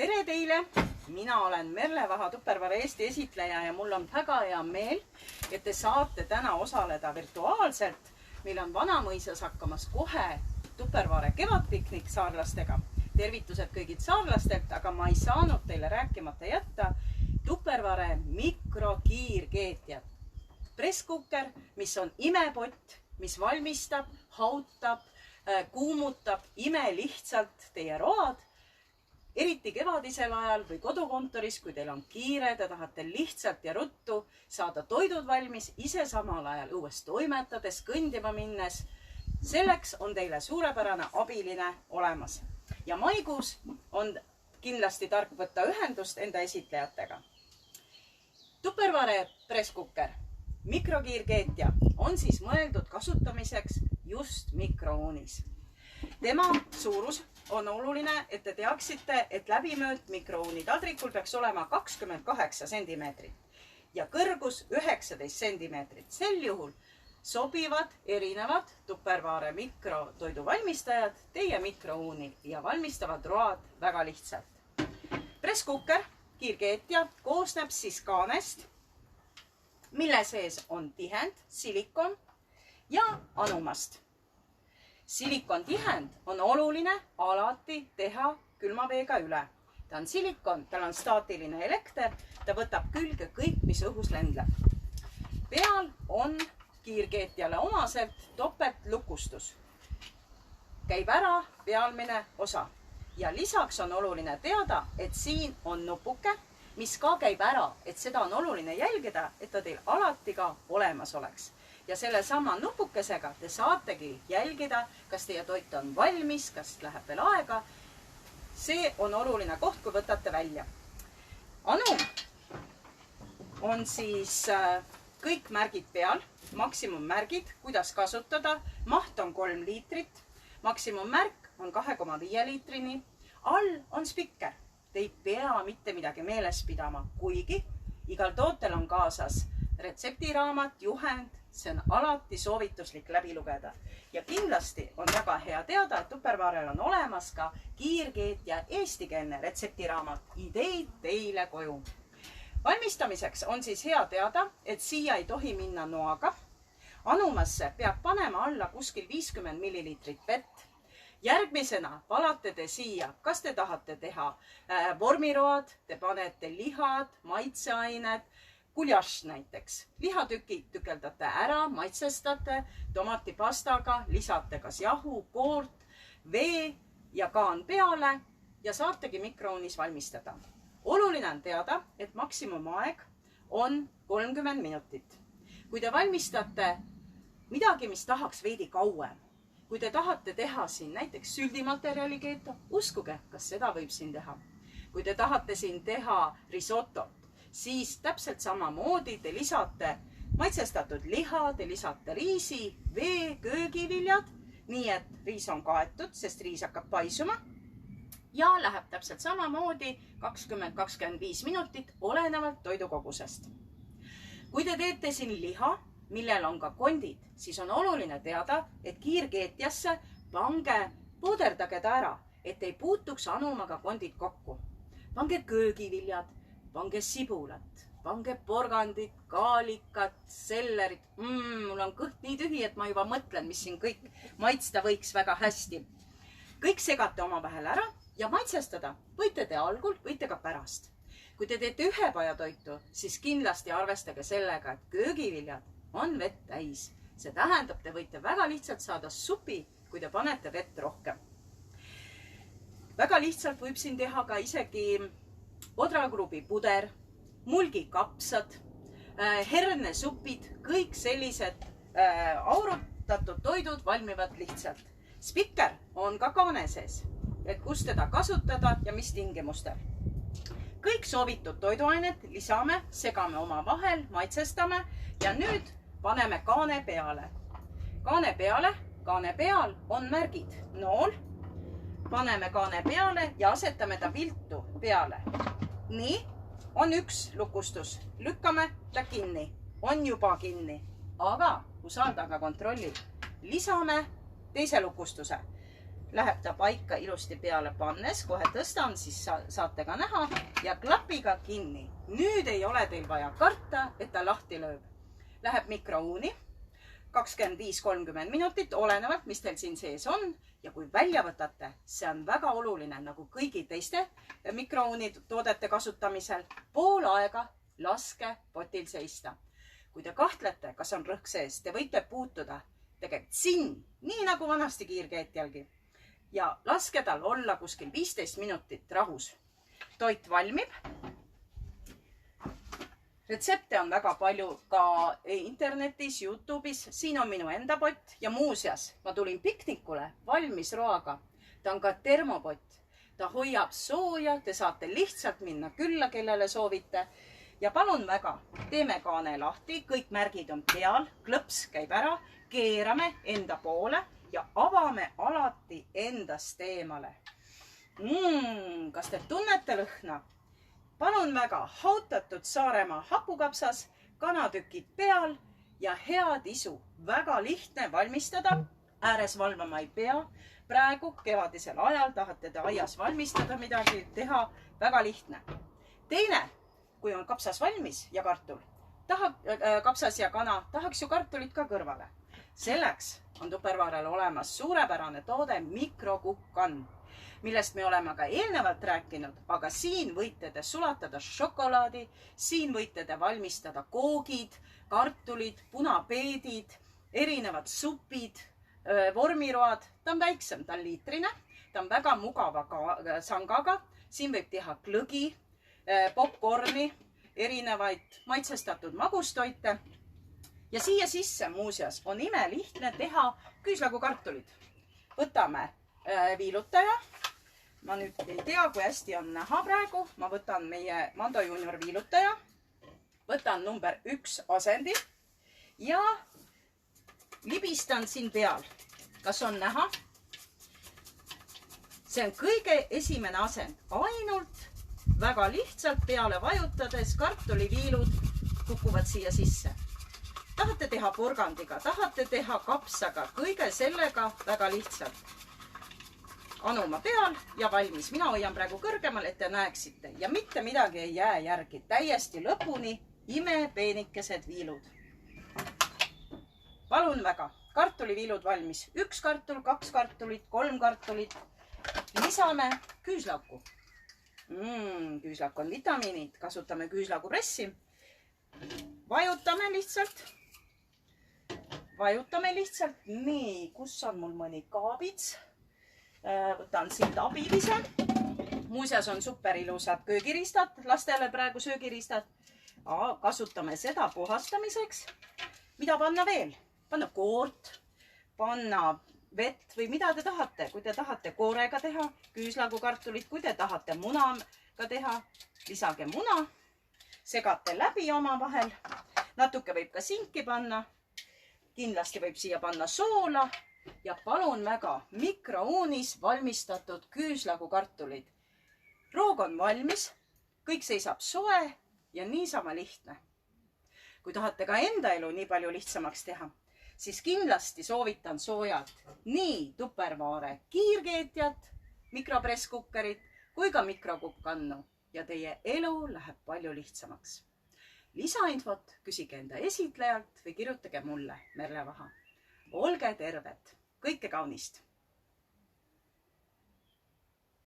Tere teile! Mina olen Merle Vaha, Tupperware Eesti esitleja ja mul on väga hea meel, et te saate täna osaleda virtuaalselt. Meil on Vanamõisas hakkamas kohe Tupperware kevadpiknik saarlastega. Tervitused kõigid saarlastelt, aga ma ei saanud teile rääkimata jätta Tupperware mikrokiirkeetjat. Presskukker, mis on imepott, mis valmistab, hautab, kuumutab imelihtsalt teie road. Eriti kevadisel ajal või kodukontoris, kui teil on kiire, te tahate lihtsalt ja ruttu saada toidud valmis, ise samal ajal õues toimetades, kõndima minnes. Selleks on teile suurepärane abiline olemas. Ja maikuus on kindlasti tark võtta ühendust enda esitlejatega. Tupperware presskukker, mikrokiirkeetja on siis mõeldud kasutamiseks just mikrouunis. Tema suurus on oluline, et te teaksite, et läbimööd mikrouuni taldrikul peaks olema 28 sentimeetrit ja kõrgus 19 sentimeetrit. Sel juhul sobivad erinevad Tupperware mikrotoiduvalmistajad teie mikrouuni ja valmistavad road väga lihtsalt. Presskukker, kiirkeetja, koosneb siis kaanest, mille sees on tihend, silikon ja anumast. Silikon tihend on oluline alati teha külmaveega üle. Ta on silikon, tal on staatiline elekter, ta võtab külge kõik, mis õhus lendleb. Peal on kiirkeetjale omaselt topeltlukustus. Käib ära pealmine osa. Ja lisaks on oluline teada, et siin on nupuke, mis ka käib ära, et seda on oluline jälgida, et ta teil alati ka olemas oleks. Ja selle sama nupukesega te saategi jälgida, kas teie toit on valmis, kas läheb veel aega. See on oluline koht, kui võtate välja. Anum on siis kõik märgid peal, maksimummärgid, kuidas kasutada. Maht on 3 liitrit, maksimummärk on 2,5 liitrini. All on spikker. Te ei pea mitte midagi meeles pidama, kuigi igal tootel on kaasas retseptiraamat, juhend. See on alati soovituslik läbi lugeda. Ja kindlasti on väga hea teada, et Tupperwarel on olemas ka kiirkeetja eestikeelne retseptiraamat. Ideid teile koju. Valmistamiseks on siis hea teada, et siia ei tohi minna noaga. Anumasse peab panema alla kuskil 50 milliliitrit vett. Järgmisena valate te siia, kas te tahate teha vormiroad, te panete lihad, maitseained, kuljaš näiteks. Lihatükid tükeldate ära, maitsestate, tomatipastaga, lisate kas jahu, koort, vee ja kaan peale ja saategi mikrouunis valmistada. Oluline on teada, et maksimumaeg on 30 minutit. Kui te valmistate midagi, mis tahaks veidi kauem, kui te tahate teha siin näiteks süldimaterjali keeto, uskuge, kas seda võib siin teha. Kui te tahate siin teha risottot, siis täpselt samamoodi te lisate maitsestatud liha, te lisate riisi, vee, köögiviljad, nii et riis on kaetud, sest riis hakkab paisuma ja läheb täpselt samamoodi 20-25 minutit olenevalt toidukogusest. Kui te teete siin liha, millel on ka kondid, siis on oluline teada, et kiirkeetjasse puuderdage ta ära, et ei puutuks anumaga kondid kokku. Pange köögiviljad, pange sibulat, pange porgandit, kaalikat, sellerit. Mul on kõht nii tühi, et ma juba mõtlen, mis siin kõik maitsta võiks väga hästi. Kõik segate omavahel ära ja maitsestada võite te algul, võite ka pärast. Kui te teete ühepajatoitu, siis kindlasti arvestage sellega, et köögiviljad on vett täis. See tähendab, te võite väga lihtsalt saada supi, kui te panete vett rohkem. Väga lihtsalt võib siin teha ka isegi odragrubi puder, mulgikapsad, hernesupid, kõik sellised aurutatud toidud valmivad lihtsalt. Spikker on ka kaane sees, et kus teda kasutada ja mis tingimustel. Kõik soovitud toiduained lisame, segame oma vahel, maitsestame ja nüüd paneme kaane peale. Kaane peal on märgid, nool. Paneme kaane peale ja asetame ta viltu peale. Nii, on üks lukustus. Lükkame ta kinni. On juba kinni. Aga usaldaga kontrollib. Lisame teise lukustuse. läheb ta paika ilusti peale pannes, kohe tõstan, siis saate ka näha ja klapiga kinni. Nüüd ei ole teil vaja karta, et ta lahti lööb. Läheb mikrouuni 25-30 minutit, olenevalt, mis teil siin sees on. Ja kui välja võtate, see on väga oluline, nagu kõigi teiste mikrouuni toodete kasutamisel, pool aega laske potil seista. Kui te kahtlete, kas on rõhk sees, te võite puutuda tegelikult siin, nii nagu vanasti kiirkeetjalgi. Ja laske tal olla kuskil 15 minutit rahus. Toit valmib. Retsepte on väga palju ka internetis, YouTube'is. Siin on minu enda pott ja muuseas, ma tulin piknikule valmis roaga. Ta on ka termopott. Ta hoiab sooja, te saate lihtsalt minna külla, kellele soovite. Ja palun väga, teeme kaane lahti, kõik märgid on peal, klõps käib ära, keerame enda poole ja avame alati endast eemale. Kas te tunnete lõhna? Palun väga, hautatud Saaremaa hapukapsas, kanatükid peal ja head isu. Väga lihtne valmistada, ääres valvama ei pea. Praegu kevadisel ajal tahate te aias valmistada midagi, teha väga lihtne. Teine, kui on kapsas valmis ja kartul, kapsas ja kana, tahaks ju kartulit ka kõrvale. Selleks on Tupperwarel olemas suurepärane toode mikrokukk-kann, millest me oleme ka eelnevalt rääkinud, aga siin võite te sulatada šokolaadi, siin võite te valmistada koogid, kartulid, punapeedid, erinevad supid, vormiroad. Ta on väiksem, ta on liitrine, ta on väga mugava sangaga. Siin võib teha klõgi, popcorni, erinevaid maitsestatud magustoite. Ja siia sisse muuseas on imelihtne teha küüslagukartulid. Võtame viilutaja. Ma nüüd ei tea, kui hästi on näha praegu. Ma võtan meie Mando Junior viilutaja. Võtan number 1 asendi ja libistan siin peal. Kas on näha? See on kõige esimene asend. Ainult väga lihtsalt peale vajutades kartuliviilud kukuvad siia sisse. Tahate teha porgandiga, tahate teha kapsaga, kõige sellega väga lihtsalt. Anuma peal ja valmis. Mina hoian praegu kõrgemal, et te näeksite. Ja mitte midagi ei jää järgi. Täiesti lõpuni imepeenikesed viilud. Palun väga. Kartuliviilud valmis. 1 kartul, 2 kartulit, 3 kartulit. Lisame küüslauku. Küüslauk on vitamiinid. Kasutame küüslaugu pressi. Vajutame lihtsalt. Nii, kus on mul mõni kaabits? Võtan siit abilise. Muuseas on super ilusad köögiristad, lastele praegu söögiristad. Kasutame seda puhastamiseks. Mida panna veel? Panna koort, panna vett või mida te tahate. Kui te tahate koorega teha, küüslagukartulit, kui te tahate munaga teha, lisage muna. Segate läbi oma vahel. Natuke võib ka sinki panna. Kindlasti võib siia panna soola. Ja palun väga, mikrouunis valmistatud küüslagukartulid. Roog on valmis, kõik seisab soe ja niisama lihtne. Kui tahate ka enda elu nii palju lihtsamaks teha, siis kindlasti soovitan soojalt nii Tupperware kiirkeetjat, mikropresskukkerit kui ka mikrokukk-kannu ja teie elu läheb palju lihtsamaks. Lisainfot küsige enda esitlejalt või kirjutage mulle, Merle Vaha. Olge terved, kõike kaunist!